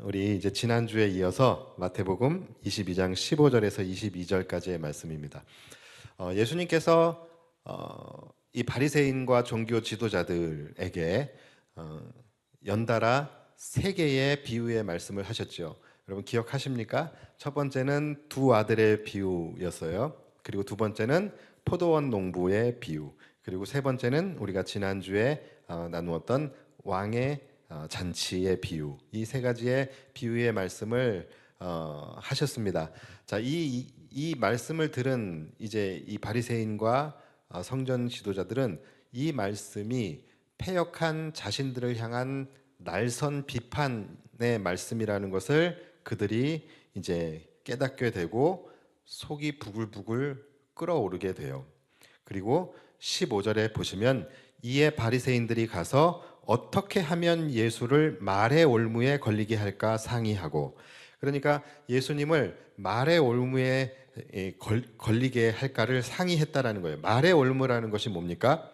우리 이제 지난주에 이어서 마태복음 22장 15절에서 22절까지의 말씀입니다. 예수님께서 이 바리새인과 종교 지도자들에게 연달아 세 개의 비유의 말씀을 하셨죠. 여러분 기억하십니까? 첫 번째는 두 아들의 비유였어요. 그리고 두 번째는 포도원 농부의 비유. 그리고 세 번째는 우리가 지난주에 나누었던 왕의 잔치의 비유. 이 세 가지의 비유의 말씀을 하셨습니다. 자, 이 말씀을 들은 이제 이 바리새인과 성전 지도자들은 이 말씀이 패역한 자신들을 향한 날선 비판의 말씀이라는 것을 그들이 이제 깨닫게 되고 속이 부글부글 끓어오르게 돼요. 그리고 15절에 보시면 이에 바리새인들이 가서 어떻게 하면 예수를 말의 올무에 걸리게 할까 상의하고, 그러니까 예수님을 말의 올무에 걸리게 할까를 상의했다라는 거예요. 말의 올무라는 것이 뭡니까?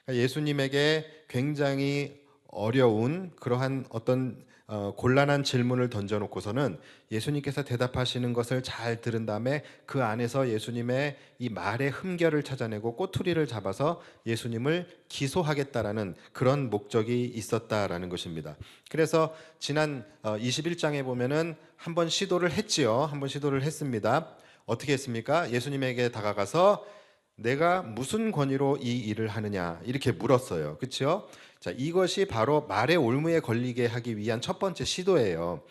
그러니까 예수님에게 굉장히 어려운 그러한 어떤 곤란한 질문을 던져놓고서는 예수님께서 대답하시는 것을 잘 들은 다음에 그 안에서 예수님의 이 말의 흠결을 찾아내고 꼬투리를 잡아서 예수님을 기소하겠다라는 그런 목적이 있었다라는 것입니다. 그래서 지난 21장에 보면은 한번 시도를 했지요. 한번 시도를 했습니다. 어떻게 했습니까? 예수님에게 다가가서 내가 무슨 권위로 이 일을 하느냐 이렇게 물었어요. 그렇죠? 자, 이것이 바로 말의 올무에 걸리게 하기 위한 첫 번째 시도예요.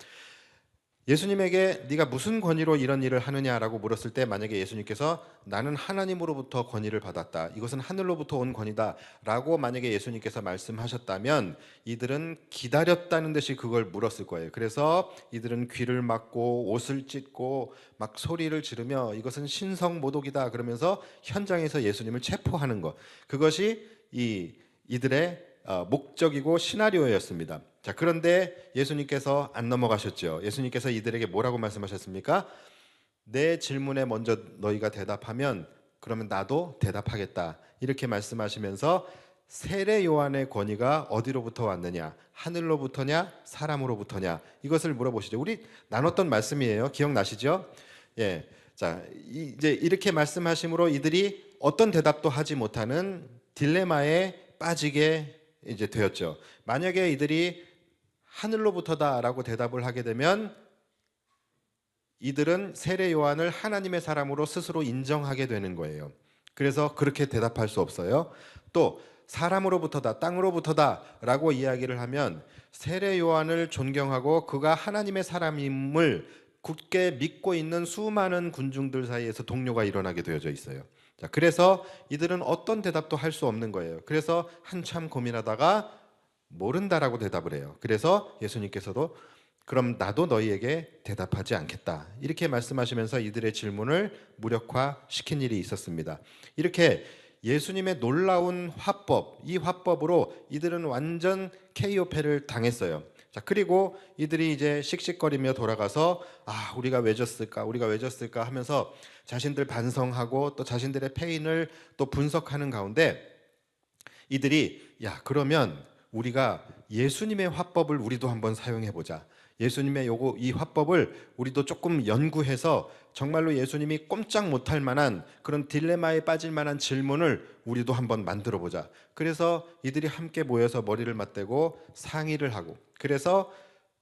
예수님에게 네가 무슨 권위로 이런 일을 하느냐라고 물었을 때 만약에 예수님께서 나는 하나님으로부터 권위를 받았다, 이것은 하늘로부터 온 권위다라고 만약에 예수님께서 말씀하셨다면 이들은 기다렸다는 듯이 그걸 물었을 거예요. 그래서 이들은 귀를 막고 옷을 찢고 막 소리를 지르며 이것은 신성모독이다 그러면서 현장에서 예수님을 체포하는 것, 그것이 이들의 목적이고 시나리오였습니다. 자, 그런데 예수님께서 안 넘어가셨죠. 예수님께서 이들에게 뭐라고 말씀하셨습니까? 내 질문에 먼저 너희가 대답하면 그러면 나도 대답하겠다 이렇게 말씀하시면서 세례 요한의 권위가 어디로부터 왔느냐, 하늘로부터냐 사람으로부터냐, 이것을 물어보시죠. 우리 나눴던 말씀이에요. 기억나시죠? 예. 자, 이제 이렇게 말씀하심으로 이들이 어떤 대답도 하지 못하는 딜레마에 빠지게 이제 되었죠. 만약에 이들이 하늘로부터다라고 대답을 하게 되면 이들은 세례 요한을 하나님의 사람으로 스스로 인정하게 되는 거예요. 그래서 그렇게 대답할 수 없어요. 또 사람으로부터다, 땅으로부터다라고 이야기를 하면 세례 요한을 존경하고 그가 하나님의 사람임을 굳게 믿고 있는 수많은 군중들 사이에서 동요가 일어나게 되어져 있어요. 자, 그래서 이들은 어떤 대답도 할 수 없는 거예요. 그래서 한참 고민하다가 모른다라고 대답을 해요. 그래서 예수님께서도 그럼 나도 너희에게 대답하지 않겠다 이렇게 말씀하시면서 이들의 질문을 무력화시킨 일이 있었습니다. 이렇게 예수님의 놀라운 화법, 이 화법으로 이들은 완전 KO패를 당했어요. 자, 그리고 이들이 이제 씩씩거리며 돌아가서 우리가 왜 졌을까 하면서 자신들 반성하고 또 자신들의 패인을 또 분석하는 가운데 이들이 그러면 우리가 예수님의 화법을 우리도 한번 사용해 보자. 예수님의 이 화법을 우리도 조금 연구해서 정말로 예수님이 꼼짝 못할 만한 그런 딜레마에 빠질 만한 질문을 우리도 한번 만들어 보자. 그래서 이들이 함께 모여서 머리를 맞대고 상의를 하고, 그래서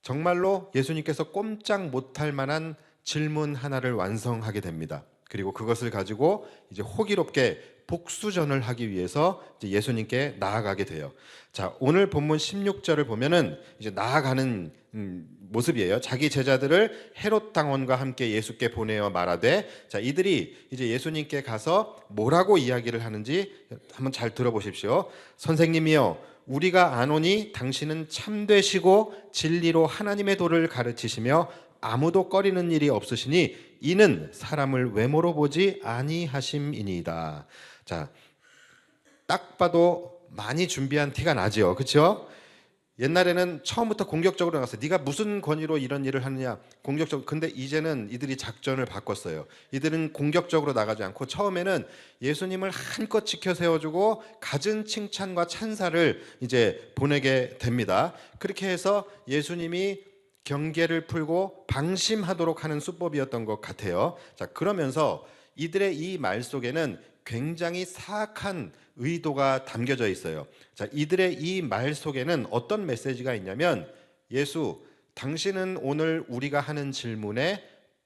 정말로 예수님께서 꼼짝 못할 만한 질문 하나를 완성하게 됩니다. 그리고 그것을 가지고 이제 호기롭게 복수전을 하기 위해서 이제 예수님께 나아가게 돼요. 자, 오늘 본문 16절을 보면은 이제 나아가는 모습이에요. 자기 제자들을 헤롯 당원과 함께 예수께 보내어 말하되, 자, 이들이 이제 예수님께 가서 뭐라고 이야기를 하는지 한번 잘 들어보십시오. 선생님이여, 우리가 아노니 당신은 참되시고 진리로 하나님의 도를 가르치시며 아무도 꺼리는 일이 없으시니 이는 사람을 외모로 보지 아니하심이니이다. 자, 딱 봐도 많이 준비한 티가 나죠. 그렇죠? 옛날에는 처음부터 공격적으로 나갔어요. 네가 무슨 권위로 이런 일을 하느냐, 공격적. 근데 이제는 이들이 작전을 바꿨어요. 이들은 공격적으로 나가지 않고 처음에는 예수님을 한껏 지켜 세워주고 갖은 칭찬과 찬사를 이제 보내게 됩니다. 그렇게 해서 예수님이 경계를 풀고 방심하도록 하는 수법이었던 것 같아요. 자, 그러면서 이들의 이 말 속에는 굉장히 사악한 의도가 담겨져 있어요. 자, 이들의 이 말 속에는 어떤 메시지가 있냐면, 예수, 당신은 오늘 우리가 하는 질문에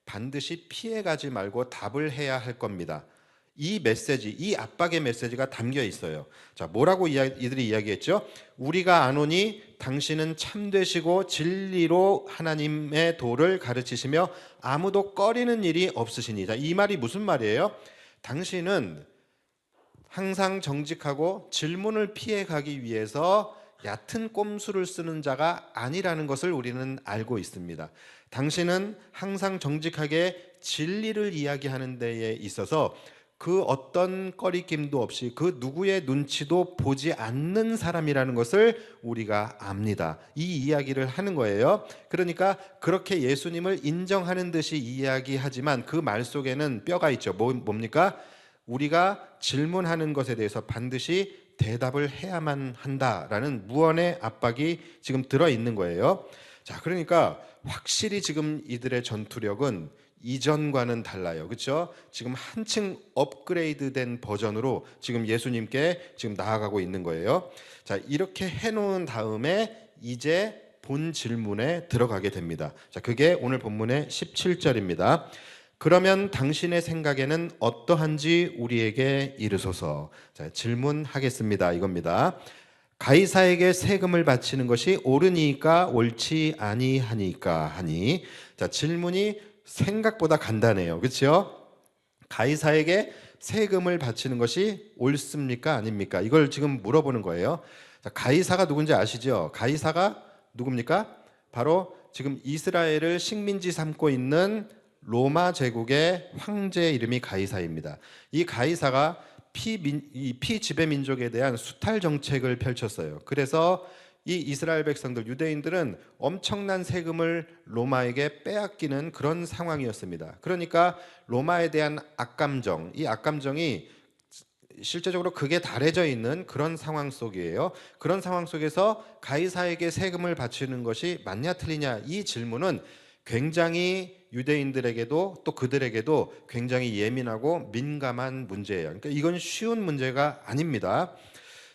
반드시 피해가지 말고 답을 해야 할 겁니다. 이 메시지, 이 압박의 메시지가 담겨 있어요. 자, 뭐라고 이들이 이야기했죠? 우리가 아노니 당신은 참되시고 진리로 하나님의 도를 가르치시며 아무도 꺼리는 일이 없으시니. 자, 이 말이 무슨 말이에요? 당신은 항상 정직하고 질문을 피해 가기 위해서 얕은 꼼수를 쓰는 자가 아니라는 것을 우리는 알고 있습니다. 당신은 항상 정직하게 진리를 이야기하는 데에 있어서 그 어떤 꺼리낌도 없이 그 누구의 눈치도 보지 않는 사람이라는 것을 우리가 압니다. 이 이야기를 하는 거예요. 그러니까 그렇게 예수님을 인정하는 듯이 이야기하지만 그 말 속에는 뼈가 있죠. 뭡니까? 우리가 질문하는 것에 대해서 반드시 대답을 해야만 한다라는 무언의 압박이 지금 들어있는 거예요. 자, 그러니까 확실히 지금 이들의 전투력은 이전과는 달라요. 그렇죠? 지금 한층 업그레이드된 버전으로 지금 예수님께 지금 나아가고 있는 거예요. 자, 이렇게 해놓은 다음에 이제 본 질문에 들어가게 됩니다. 자, 그게 오늘 본문의 17절입니다. 그러면 당신의 생각에는 어떠한지 우리에게 이르소서. 자, 질문하겠습니다. 이겁니다. 가이사에게 세금을 바치는 것이 옳으니까 옳지 아니하니까 하니. 자, 질문이 생각보다 간단해요. 그렇죠? 가이사에게 세금을 바치는 것이 옳습니까? 아닙니까? 이걸 지금 물어보는 거예요. 자, 가이사가 누군지 아시죠? 가이사가 누굽니까? 바로 지금 이스라엘을 식민지 삼고 있는 로마 제국의 황제 이름이 가이사입니다. 이 가이사가 피지배 민족에 대한 수탈 정책을 펼쳤어요. 그래서 이 이스라엘 백성들, 유대인들은 엄청난 세금을 로마에게 빼앗기는 그런 상황이었습니다. 그러니까 로마에 대한 악감정, 이 악감정이 실제적으로 극에 달해져 있는 그런 상황 속이에요. 그런 상황 속에서 가이사에게 세금을 바치는 것이 맞냐 틀리냐, 이 질문은 굉장히 유대인들에게도 또 그들에게도 굉장히 예민하고 민감한 문제예요. 그러니까 이건 쉬운 문제가 아닙니다.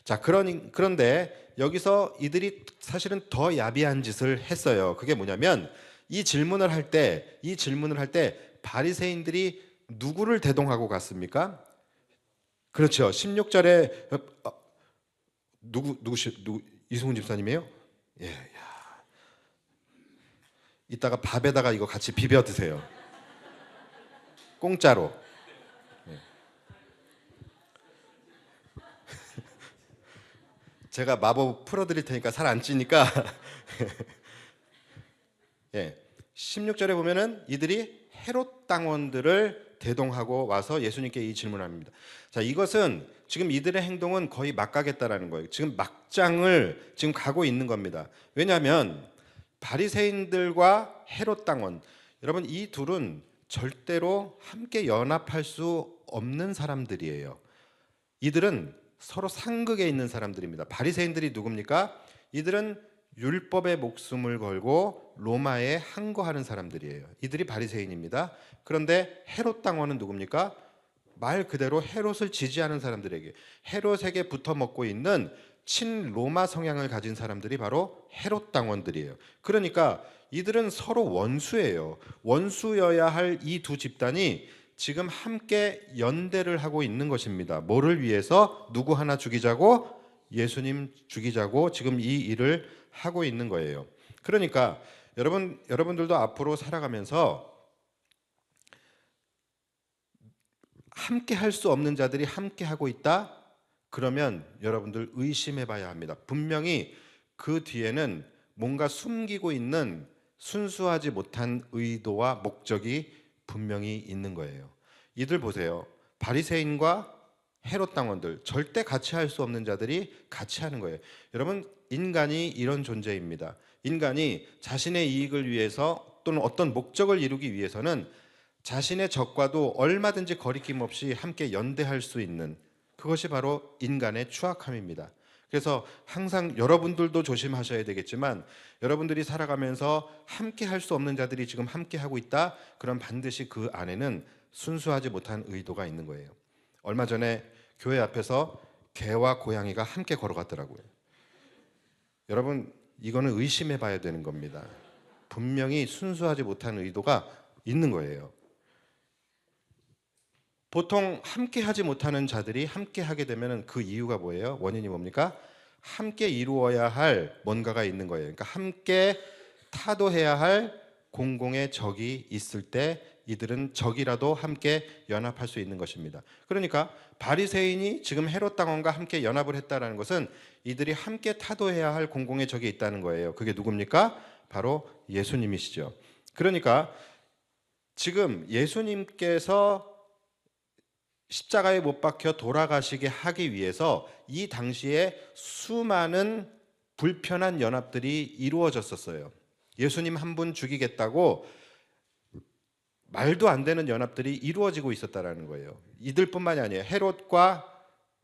자, 그런데 여기서 이들이 사실은 더 야비한 짓을 했어요. 그게 뭐냐면 이 질문을 할 때 바리새인들이 누구를 대동하고 갔습니까? 그렇죠. 16절에 누구 이승훈 집사님이에요? 예. 야. 이따가 밥에다가 이거 같이 비벼 드세요. 공짜로. 제가 마법 풀어드릴 테니까 살 안 찌니까. 예, 16절에 보면은 이들이 헤롯 당원들을 대동하고 와서 예수님께 이 질문합니다. 자, 이것은 지금 이들의 행동은 거의 막 가겠다라는 거예요. 지금 막장을 지금 가고 있는 겁니다. 왜냐하면 바리새인들과 헤롯 당원, 여러분 이 둘은 절대로 함께 연합할 수 없는 사람들이에요. 이들은 서로 상극에 있는 사람들입니다. 바리새인들이 누굽니까? 이들은 율법에 목숨을 걸고 로마에 항거하는 사람들이에요. 이들이 바리새인입니다. 그런데 헤롯 당원은 누굽니까? 말 그대로 헤롯을 지지하는 사람들에게, 헤롯에게 붙어 먹고 있는 친로마 성향을 가진 사람들이 바로 헤롯 당원들이에요. 그러니까 이들은 서로 원수예요. 원수여야 할 이 두 집단이 지금 함께 연대를 하고 있는 것입니다. 뭐를 위해서? 누구 하나 죽이자고? 예수님 죽이자고 지금 이 일을 하고 있는 거예요. 그러니까 여러분들도 앞으로 살아가면서 함께 할 수 없는 자들이 함께 하고 있다? 그러면 여러분들 의심해 봐야 합니다. 분명히 그 뒤에는 뭔가 숨기고 있는 순수하지 못한 의도와 목적이 분명히 있는 거예요. 이들 보세요. 바리새인과 헤롯 당원들, 절대 같이 할 수 없는 자들이 같이 하는 거예요. 여러분, 인간이 이런 존재입니다. 인간이 자신의 이익을 위해서 또는 어떤 목적을 이루기 위해서는 자신의 적과도 얼마든지 거리낌 없이 함께 연대할 수 있는, 그것이 바로 인간의 추악함입니다. 그래서 항상 여러분들도 조심하셔야 되겠지만 여러분들이 살아가면서 함께 할 수 없는 자들이 지금 함께 하고 있다. 그럼 반드시 그 안에는 순수하지 못한 의도가 있는 거예요. 얼마 전에 교회 앞에서 개와 고양이가 함께 걸어갔더라고요. 여러분, 이거는 의심해 봐야 되는 겁니다. 분명히 순수하지 못한 의도가 있는 거예요. 보통 함께 하지 못하는 자들이 함께 하게 되면 그 이유가 뭐예요? 원인이 뭡니까? 함께 이루어야 할 뭔가가 있는 거예요. 그러니까 함께 타도해야 할 공공의 적이 있을 때 이들은 적이라도 함께 연합할 수 있는 것입니다. 그러니까 바리새인이 지금 헤롯 당원과 함께 연합을 했다는 것은 이들이 함께 타도해야 할 공공의 적이 있다는 거예요. 그게 누굽니까? 바로 예수님이시죠. 그러니까 지금 예수님께서 십자가에 못 박혀 돌아가시게 하기 위해서 이 당시에 수많은 불편한 연합들이 이루어졌었어요. 예수님 한 분 죽이겠다고 말도 안 되는 연합들이 이루어지고 있었다라는 거예요. 이들뿐만이 아니에요. 헤롯과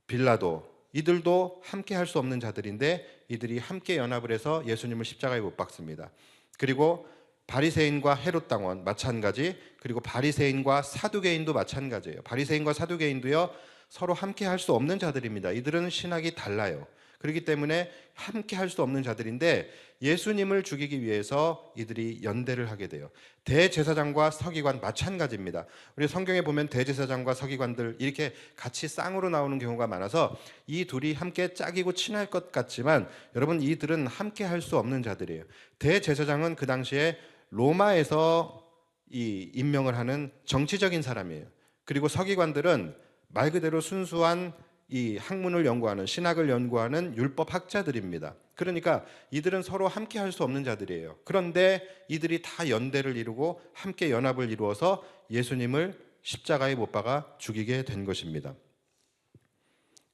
빌라도, 이들도 함께 할 수 없는 자들인데 이들이 함께 연합을 해서 예수님을 십자가에 못 박습니다. 그리고 바리새인과 헤롯 당원 마찬가지, 그리고 바리새인과 사두개인도 마찬가지예요. 바리새인과 사두개인도요, 서로 함께 할 수 없는 자들입니다. 이들은 신학이 달라요. 그렇기 때문에 함께 할 수 없는 자들인데 예수님을 죽이기 위해서 이들이 연대를 하게 돼요. 대제사장과 서기관 마찬가지입니다. 우리 성경에 보면 대제사장과 서기관들 이렇게 같이 쌍으로 나오는 경우가 많아서 이 둘이 함께 짝이고 친할 것 같지만 여러분, 이들은 함께 할 수 없는 자들이에요. 대제사장은 그 당시에 로마에서 이 임명을 하는 정치적인 사람이에요. 그리고 서기관들은 말 그대로 순수한 이 학문을 연구하는, 신학을 연구하는 율법 학자들입니다. 그러니까 이들은 서로 함께 할 수 없는 자들이에요. 그런데 이들이 다 연대를 이루고 함께 연합을 이루어서 예수님을 십자가에 못 박아 죽이게 된 것입니다.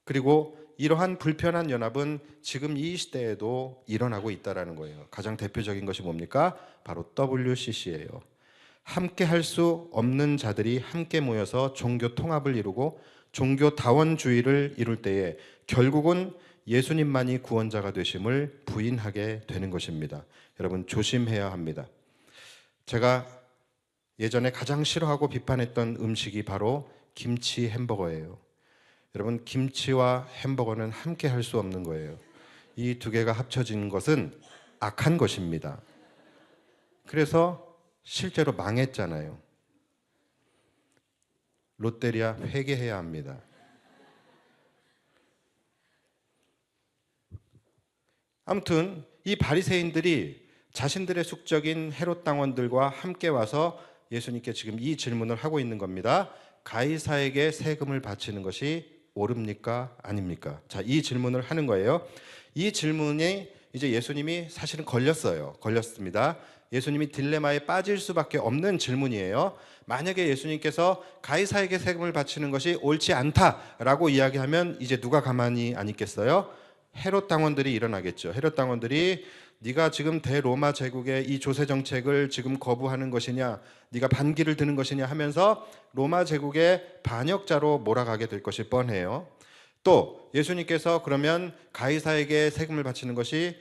그리고 이러한 불편한 연합은 지금 이 시대에도 일어나고 있다는 거예요. 가장 대표적인 것이 뭡니까? 바로 WCC예요. 함께 할 수 없는 자들이 함께 모여서 종교 통합을 이루고 종교 다원주의를 이룰 때에 결국은 예수님만이 구원자가 되심을 부인하게 되는 것입니다. 여러분, 조심해야 합니다. 제가 예전에 가장 싫어하고 비판했던 음식이 바로 김치 햄버거예요. 여러분, 김치와 햄버거는 함께 할 수 없는 거예요. 이 두 개가 합쳐진 것은 악한 것입니다. 그래서 실제로 망했잖아요. 롯데리아 회개해야 합니다. 아무튼 이 바리새인들이 자신들의 숙적인 헤롯 당원들과 함께 와서 예수님께 지금 이 질문을 하고 있는 겁니다. 가이사에게 세금을 바치는 것이 옳습니까? 아닙니까? 자, 이 질문을 하는 거예요. 이 질문이 이제 예수님이 사실은 걸렸습니다. 예수님이 딜레마에 빠질 수밖에 없는 질문이에요. 만약에 예수님께서 가이사에게 세금을 바치는 것이 옳지 않다라고 이야기하면 이제 누가 가만히 안 있겠어요? 헤롯 당원들이 일어나겠죠. 헤롯 당원들이 네가 지금 대로마 제국의 이 조세 정책을 지금 거부하는 것이냐, 네가 반기를 드는 것이냐 하면서 로마 제국의 반역자로 몰아가게 될 것이 뻔해요. 또 예수님께서 그러면 가이사에게 세금을 바치는 것이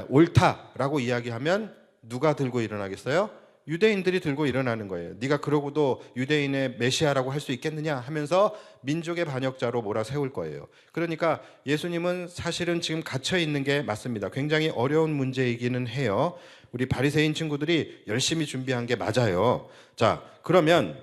옳다라고 이야기하면 누가 들고 일어나겠어요? 유대인들이 들고 일어나는 거예요. 네가 그러고도 유대인의 메시아라고 할 수 있겠느냐 하면서 민족의 반역자로 몰아세울 거예요. 그러니까 예수님은 사실은 지금 갇혀 있는 게 맞습니다. 굉장히 어려운 문제이기는 해요. 우리 바리새인 친구들이 열심히 준비한 게 맞아요. 자, 그러면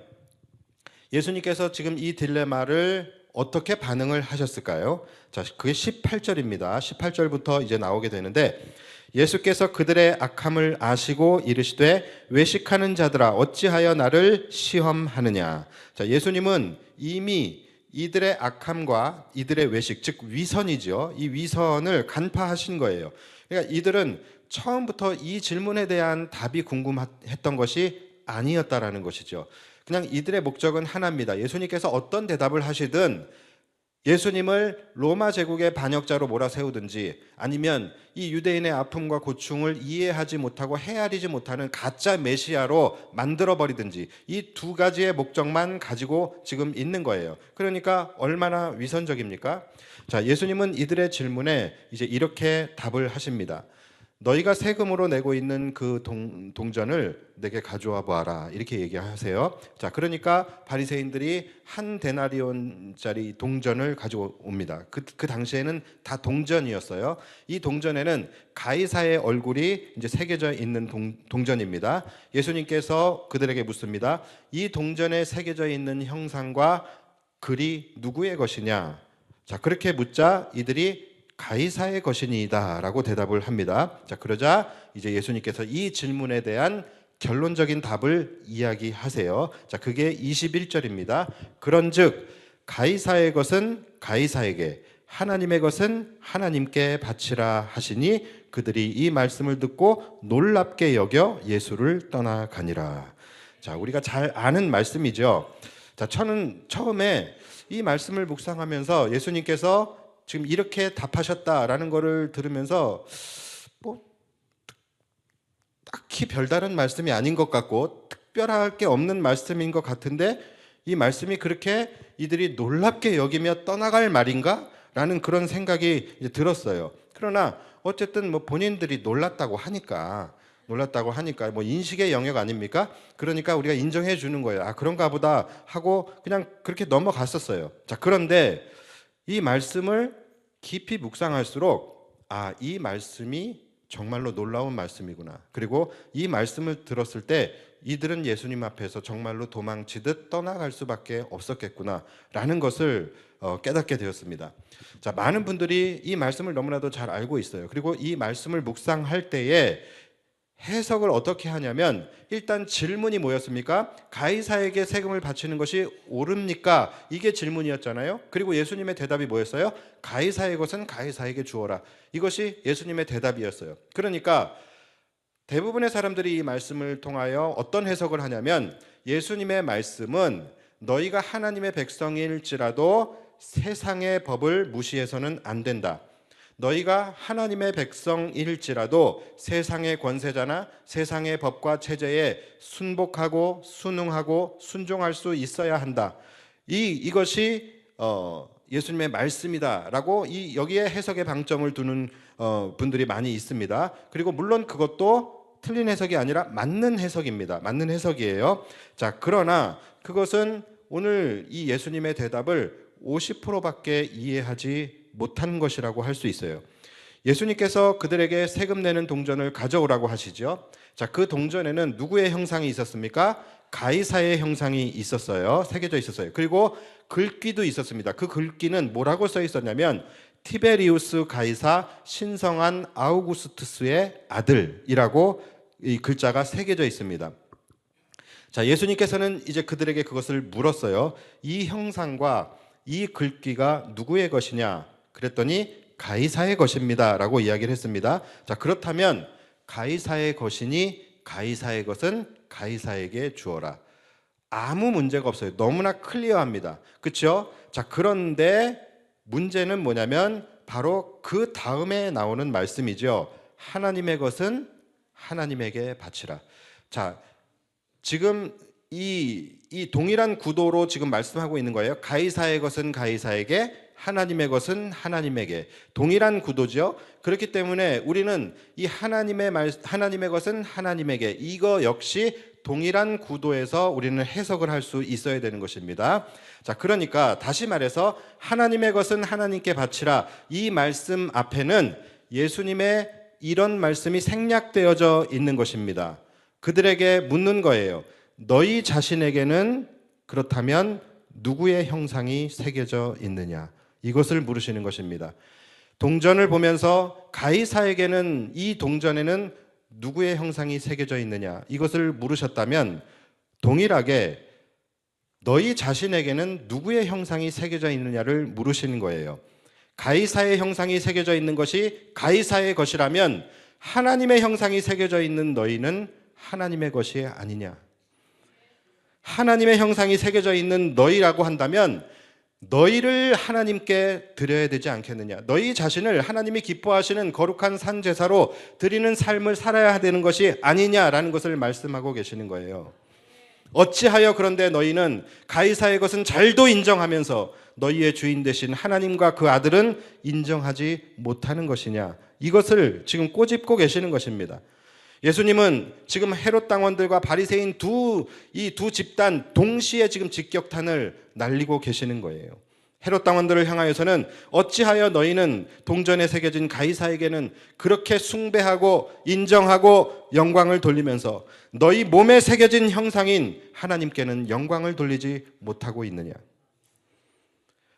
예수님께서 지금 이 딜레마를 어떻게 반응을 하셨을까요? 자, 그게 18절입니다. 18절부터 이제 나오게 되는데, 예수께서 그들의 악함을 아시고 이르시되 외식하는 자들아 어찌하여 나를 시험하느냐. 자, 예수님은 이미 이들의 악함과 이들의 외식, 즉 위선이죠. 이 위선을 간파하신 거예요. 그러니까 이들은 처음부터 이 질문에 대한 답이 궁금했던 것이 아니었다라는 것이죠. 그냥 이들의 목적은 하나입니다. 예수님께서 어떤 대답을 하시든 예수님을 로마 제국의 반역자로 몰아세우든지 아니면 이 유대인의 아픔과 고충을 이해하지 못하고 헤아리지 못하는 가짜 메시아로 만들어버리든지 이 두 가지의 목적만 가지고 지금 있는 거예요. 그러니까 얼마나 위선적입니까? 자, 예수님은 이들의 질문에 이제 이렇게 답을 하십니다. 너희가 세금으로 내고 있는 그 동전을 내게 가져와 보아라, 이렇게 얘기하세요. 자, 그러니까 바리새인들이 한 데나리온짜리 동전을 가져옵니다. 그 당시에는 다 동전이었어요. 이 동전에는 가이사의 얼굴이 이제 새겨져 있는 동전입니다. 예수님께서 그들에게 묻습니다. 이 동전에 새겨져 있는 형상과 글이 누구의 것이냐? 자, 그렇게 묻자 이들이 가이사의 것이니이다 라고 대답을 합니다. 자, 그러자 이제 예수님께서 이 질문에 대한 결론적인 답을 이야기하세요. 자, 그게 21절입니다. 그런즉 가이사의 것은 가이사에게, 하나님의 것은 하나님께 바치라 하시니 그들이 이 말씀을 듣고 놀랍게 여겨 예수를 떠나가니라. 자, 우리가 잘 아는 말씀이죠. 자, 저는 처음에 이 말씀을 묵상하면서 예수님께서 지금 이렇게 답하셨다라는 것을 들으면서 뭐 딱히 별다른 말씀이 아닌 것 같고 특별할 게 없는 말씀인 것 같은데 이 말씀이 그렇게 이들이 놀랍게 여기며 떠나갈 말인가? 라는 그런 생각이 이제 들었어요. 그러나 어쨌든 뭐 본인들이 놀랐다고 하니까 뭐 인식의 영역 아닙니까? 그러니까 우리가 인정해 주는 거예요. 아, 그런가 보다 하고 그냥 그렇게 넘어갔었어요. 자, 그런데 이 말씀을 깊이 묵상할수록 이 말씀이 정말로 놀라운 말씀이구나. 그리고 이 말씀을 들었을 때 이들은 예수님 앞에서 정말로 도망치듯 떠나갈 수밖에 없었겠구나 라는 것을 깨닫게 되었습니다. 자, 많은 분들이 이 말씀을 너무나도 잘 알고 있어요. 그리고 이 말씀을 묵상할 때에 해석을 어떻게 하냐면 일단 질문이 뭐였습니까? 가이사에게 세금을 바치는 것이 옳습니까? 이게 질문이었잖아요. 그리고 예수님의 대답이 뭐였어요? 가이사의 것은 가이사에게 주어라. 이것이 예수님의 대답이었어요. 그러니까 대부분의 사람들이 이 말씀을 통하여 어떤 해석을 하냐면 예수님의 말씀은 너희가 하나님의 백성일지라도 세상의 법을 무시해서는 안 된다. 너희가 하나님의 백성일지라도 세상의 권세자나 세상의 법과 체제에 순복하고 순응하고 순종할 수 있어야 한다. 이것이 예수님의 말씀이다라고 여기에 해석의 방점을 두는 분들이 많이 있습니다. 그리고 물론 그것도 틀린 해석이 아니라 맞는 해석입니다. 맞는 해석이에요. 자, 그러나 그것은 오늘 이 예수님의 대답을 50%밖에 이해하지 못한 것이라고 할 수 있어요. 예수님께서 그들에게 세금 내는 동전을 가져오라고 하시죠. 자, 그 동전에는 누구의 형상이 있었습니까? 가이사의 형상이 있었어요. 새겨져 있었어요. 그리고 글귀도 있었습니다. 그 글귀는 뭐라고 써 있었냐면 티베리우스 가이사 신성한 아우구스투스의 아들이라고 이 글자가 새겨져 있습니다. 자, 예수님께서는 이제 그들에게 그것을 물었어요. 이 형상과 이 글귀가 누구의 것이냐? 그랬더니 가이사의 것입니다 라고 이야기를 했습니다. 자, 그렇다면 가이사의 것이니 가이사의 것은 가이사에게 주어라. 아무 문제가 없어요. 너무나 클리어합니다. 그렇죠? 자, 그런데 문제는 뭐냐면 바로 그 다음에 나오는 말씀이죠. 하나님의 것은 하나님에게 바치라. 자, 지금 이 동일한 구도로 지금 말씀하고 있는 거예요. 가이사의 것은 가이사에게, 하나님의 것은 하나님에게. 동일한 구도죠. 그렇기 때문에 우리는 이 하나님의 것은 하나님에게, 이거 역시 동일한 구도에서 우리는 해석을 할 수 있어야 되는 것입니다. 자, 그러니까 다시 말해서 하나님의 것은 하나님께 바치라. 이 말씀 앞에는 예수님의 이런 말씀이 생략되어져 있는 것입니다. 그들에게 묻는 거예요. 너희 자신에게는 그렇다면 누구의 형상이 새겨져 있느냐? 이것을 물으시는 것입니다. 동전을 보면서 가이사에게는, 이 동전에는 누구의 형상이 새겨져 있느냐? 이것을 물으셨다면 동일하게 너희 자신에게는 누구의 형상이 새겨져 있느냐를 물으시는 거예요. 가이사의 형상이 새겨져 있는 것이 가이사의 것이라면 하나님의 형상이 새겨져 있는 너희는 하나님의 것이 아니냐? 하나님의 형상이 새겨져 있는 너희라고 한다면 너희를 하나님께 드려야 되지 않겠느냐? 너희 자신을 하나님이 기뻐하시는 거룩한 산 제사로 드리는 삶을 살아야 되는 것이 아니냐라는 것을 말씀하고 계시는 거예요. 어찌하여 그런데 너희는 가이사의 것은 잘도 인정하면서 너희의 주인 되신 하나님과 그 아들은 인정하지 못하는 것이냐? 이것을 지금 꼬집고 계시는 것입니다. 예수님은 지금 헤롯 당원들과 바리새인 이 두 집단 동시에 지금 직격탄을 날리고 계시는 거예요. 헤롯 당원들을 향하여서는 어찌하여 너희는 동전에 새겨진 가이사에게는 그렇게 숭배하고 인정하고 영광을 돌리면서 너희 몸에 새겨진 형상인 하나님께는 영광을 돌리지 못하고 있느냐?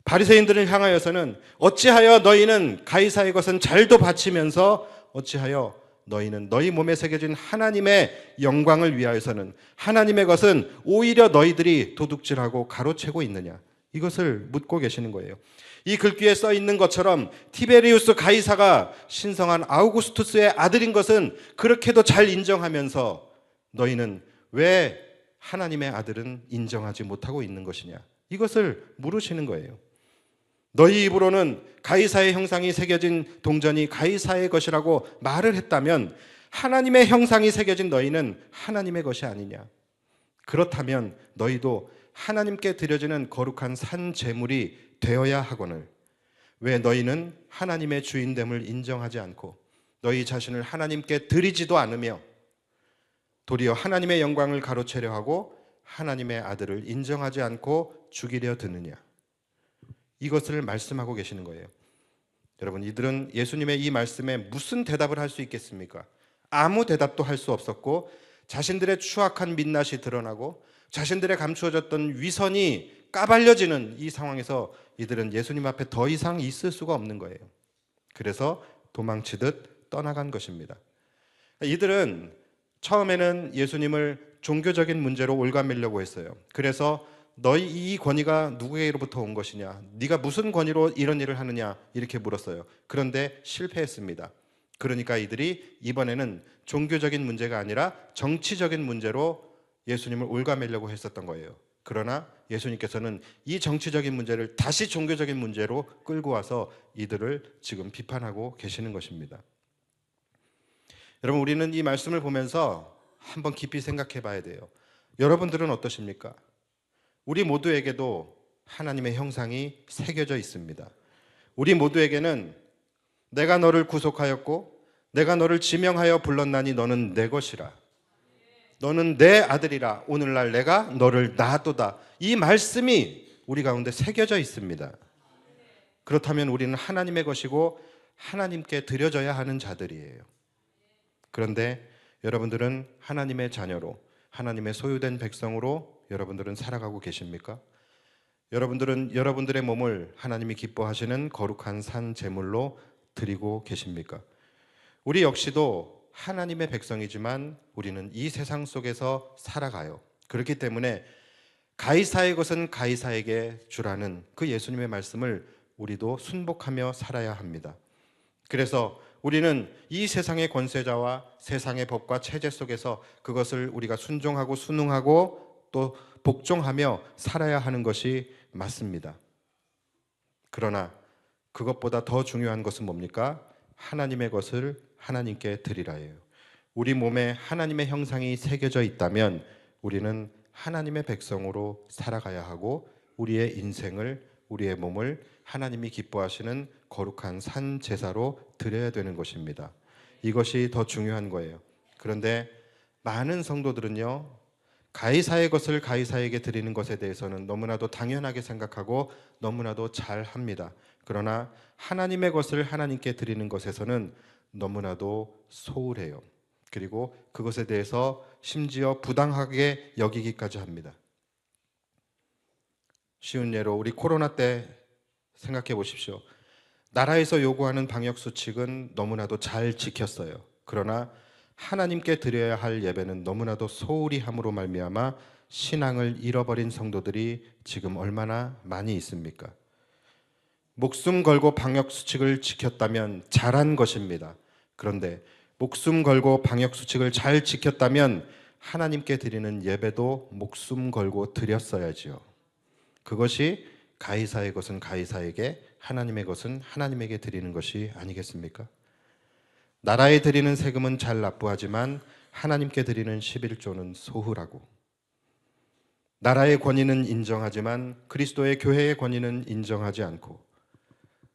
바리새인들을 향하여서는 어찌하여 너희는 가이사의 것은 잘도 바치면서 어찌하여 너희는 너희 몸에 새겨진 하나님의 영광을 위하여서는 하나님의 것은 오히려 너희들이 도둑질하고 가로채고 있느냐? 이것을 묻고 계시는 거예요. 이 글귀에 써 있는 것처럼 티베리우스 가이사가 신성한 아우구스투스의 아들인 것은 그렇게도 잘 인정하면서 너희는 왜 하나님의 아들은 인정하지 못하고 있는 것이냐? 이것을 물으시는 거예요. 너희 입으로는 가이사의 형상이 새겨진 동전이 가이사의 것이라고 말을 했다면 하나님의 형상이 새겨진 너희는 하나님의 것이 아니냐? 그렇다면 너희도 하나님께 드려지는 거룩한 산 제물이 되어야 하거늘 왜 너희는 하나님의 주인됨을 인정하지 않고 너희 자신을 하나님께 드리지도 않으며 도리어 하나님의 영광을 가로채려 하고 하나님의 아들을 인정하지 않고 죽이려 드느냐? 이것을 말씀하고 계시는 거예요. 여러분, 이들은 예수님의 이 말씀에 무슨 대답을 할 수 있겠습니까? 아무 대답도 할 수 없었고 자신들의 추악한 민낯이 드러나고 자신들의 감추어졌던 위선이 까발려지는 이 상황에서 이들은 예수님 앞에 더 이상 있을 수가 없는 거예요. 그래서 도망치듯 떠나간 것입니다. 이들은 처음에는 예수님을 종교적인 문제로 올가매려고 했어요. 그래서 너희 이 권위가 누구에게로부터 온 것이냐? 네가 무슨 권위로 이런 일을 하느냐? 이렇게 물었어요. 그런데 실패했습니다. 그러니까 이들이 이번에는 종교적인 문제가 아니라 정치적인 문제로 예수님을 올가매려고 했었던 거예요. 그러나 예수님께서는 이 정치적인 문제를 다시 종교적인 문제로 끌고 와서 이들을 지금 비판하고 계시는 것입니다. 여러분, 우리는 이 말씀을 보면서 한번 깊이 생각해 봐야 돼요. 여러분들은 어떠십니까? 우리 모두에게도 하나님의 형상이 새겨져 있습니다. 우리 모두에게는 내가 너를 구속하였고 내가 너를 지명하여 불렀나니 너는 내 것이라. 너는 내 아들이라. 오늘날 내가 너를 낳았도다. 이 말씀이 우리 가운데 새겨져 있습니다. 그렇다면 우리는 하나님의 것이고 하나님께 드려져야 하는 자들이에요. 그런데 여러분들은 하나님의 자녀로 하나님의 소유된 백성으로 여러분들은 살아가고 계십니까? 여러분들은 여러분들의 몸을 하나님이 기뻐하시는 거룩한 산 제물로 드리고 계십니까? 우리 역시도 하나님의 백성이지만 우리는 이 세상 속에서 살아가요. 그렇기 때문에 가이사의 것은 가이사에게 주라는 그 예수님의 말씀을 우리도 순복하며 살아야 합니다. 그래서 우리는 이 세상의 권세자와 세상의 법과 체제 속에서 그것을 우리가 순종하고 순응하고 또 복종하며 살아야 하는 것이 맞습니다. 그러나 그것보다 더 중요한 것은 뭡니까? 하나님의 것을 하나님께 드리라예요. 우리 몸에 하나님의 형상이 새겨져 있다면 우리는 하나님의 백성으로 살아가야 하고 우리의 인생을, 우리의 몸을 하나님이 기뻐하시는 거룩한 산 제사로 드려야 되는 것입니다. 이것이 더 중요한 거예요. 그런데 많은 성도들은요, 가이사의 것을 가이사에게 드리는 것에 대해서는 너무나도 당연하게 생각하고 너무나도 잘 합니다. 그러나 하나님의 것을 하나님께 드리는 것에서는 너무나도 소홀해요. 그리고 그것에 대해서 심지어 부당하게 여기기까지 합니다. 쉬운 예로 우리 코로나 때 생각해 보십시오. 나라에서 요구하는 방역 수칙은 너무나도 잘 지켰어요. 그러나 하나님께 드려야 할 예배는 너무나도 소홀히 함으로 말미암아 신앙을 잃어버린 성도들이 지금 얼마나 많이 있습니까? 목숨 걸고 방역 수칙을 지켰다면 잘한 것입니다. 그런데 목숨 걸고 방역 수칙을 잘 지켰다면 하나님께 드리는 예배도 목숨 걸고 드렸어야지요. 그것이 가이사의 것은 가이사에게, 하나님의 것은 하나님에게 드리는 것이 아니겠습니까? 나라에 드리는 세금은 잘 납부하지만 하나님께 드리는 11조는 소홀하고, 나라의 권위는 인정하지만 그리스도의 교회의 권위는 인정하지 않고,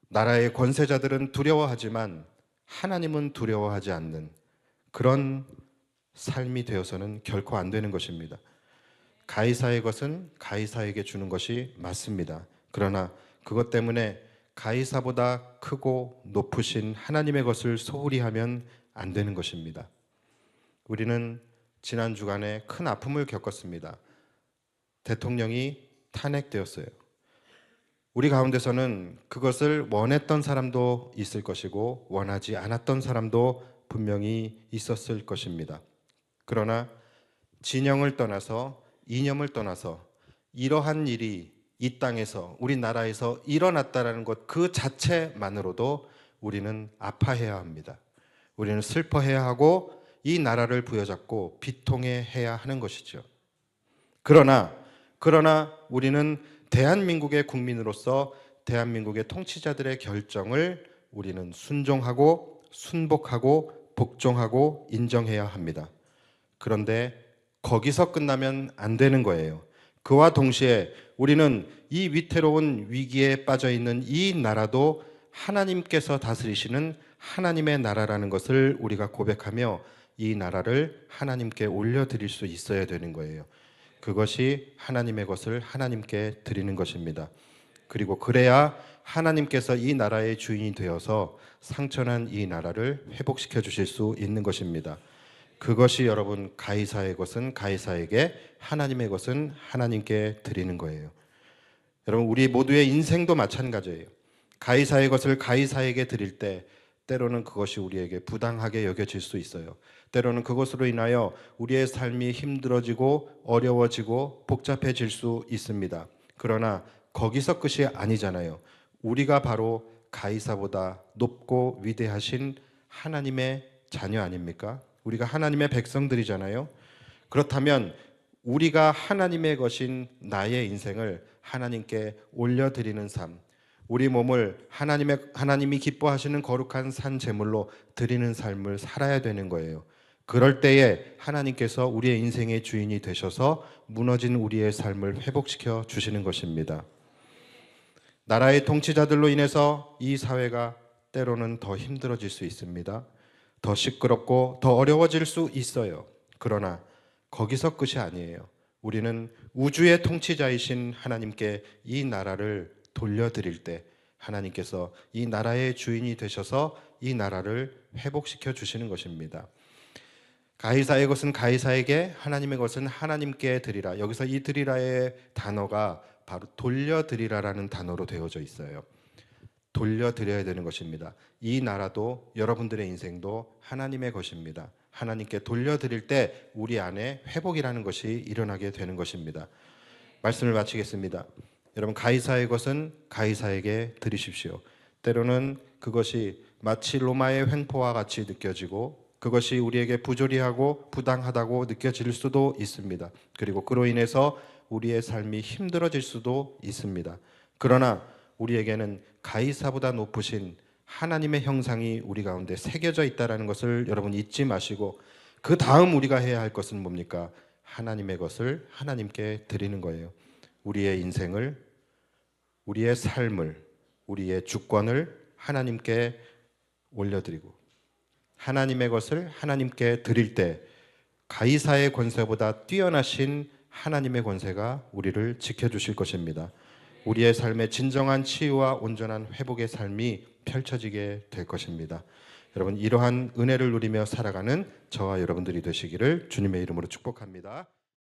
나라의 권세자들은 두려워하지만 하나님은 두려워하지 않는 그런 삶이 되어서는 결코 안 되는 것입니다. 가이사의 것은 가이사에게 주는 것이 맞습니다. 그러나 그것 때문에 가이사보다 크고 높으신 하나님의 것을 소홀히 하면 안 되는 것입니다. 우리는 지난 주간에 큰 아픔을 겪었습니다. 대통령이 탄핵되었어요. 우리 가운데서는 그것을 원했던 사람도 있을 것이고 원하지 않았던 사람도 분명히 있었을 것입니다. 그러나 진영을 떠나서, 이념을 떠나서 이러한 일이 이 땅에서, 우리나라에서 일어났다라는 것 그 자체만으로도 우리는 아파해야 합니다. 우리는 슬퍼해야 하고 이 나라를 부여잡고 비통해해야 하는 것이죠. 그러나 우리는 대한민국의 국민으로서 대한민국의 통치자들의 결정을 우리는 순종하고 순복하고 복종하고 인정해야 합니다. 그런데 거기서 끝나면 안 되는 거예요. 그와 동시에 우리는 이 위태로운 위기에 빠져 있는 이 나라도 하나님께서 다스리시는 하나님의 나라라는 것을 우리가 고백하며 이 나라를 하나님께 올려드릴 수 있어야 되는 거예요. 그것이 하나님의 것을 하나님께 드리는 것입니다. 그리고 그래야 하나님께서 이 나라의 주인이 되어서 상처난 이 나라를 회복시켜 주실 수 있는 것입니다. 그것이 여러분, 가이사의 것은 가이사에게, 하나님의 것은 하나님께 드리는 거예요. 여러분, 우리 모두의 인생도 마찬가지예요. 가이사의 것을 가이사에게 드릴 때 때로는 그것이 우리에게 부당하게 여겨질 수 있어요. 때로는 그것으로 인하여 우리의 삶이 힘들어지고 어려워지고 복잡해질 수 있습니다. 그러나 거기서 끝이 아니잖아요. 우리가 바로 가이사보다 높고 위대하신 하나님의 자녀 아닙니까? 우리가 하나님의 백성들이잖아요. 그렇다면 우리가 하나님의 것인 나의 인생을 하나님께 올려드리는 삶, 우리 몸을 하나님이 기뻐하시는 거룩한 산 제물로 드리는 삶을 살아야 되는 거예요. 그럴 때에 하나님께서 우리의 인생의 주인이 되셔서 무너진 우리의 삶을 회복시켜 주시는 것입니다. 나라의 통치자들로 인해서 이 사회가 때로는 더 힘들어질 수 있습니다. 더 시끄럽고 더 어려워질 수 있어요. 그러나 거기서 끝이 아니에요. 우리는 우주의 통치자이신 하나님께 이 나라를 돌려드릴 때 하나님께서 이 나라의 주인이 되셔서 이 나라를 회복시켜 주시는 것입니다. 가이사의 것은 가이사에게, 하나님의 것은 하나님께 드리라. 여기서 이 드리라의 단어가 바로 돌려드리라라는 단어로 되어져 있어요. 돌려드려야 되는 것입니다. 이 나라도 여러분들의 인생도 하나님의 것입니다. 하나님께 돌려드릴 때 우리 안에 회복이라는 것이 일어나게 되는 것입니다. 말씀을 마치겠습니다. 여러분, 가이사의 것은 가이사에게 드리십시오. 때로는 그것이 마치 로마의 횡포와 같이 느껴지고 그것이 우리에게 부조리하고 부당하다고 느껴질 수도 있습니다. 그리고 그로 인해서 우리의 삶이 힘들어질 수도 있습니다. 그러나 우리에게는 가이사보다 높으신 하나님의 형상이 우리 가운데 새겨져 있다는 것을 여러분 잊지 마시고, 그 다음 우리가 해야 할 것은 뭡니까? 하나님의 것을 하나님께 드리는 거예요. 우리의 인생을, 우리의 삶을, 우리의 주권을 하나님께 올려드리고 하나님의 것을 하나님께 드릴 때 가이사의 권세보다 뛰어나신 하나님의 권세가 우리를 지켜주실 것입니다. 우리의 삶의 진정한 치유와 온전한 회복의 삶이 펼쳐지게 될 것입니다. 여러분, 이러한 은혜를 누리며 살아가는 저와 여러분들이 되시기를 주님의 이름으로 축복합니다.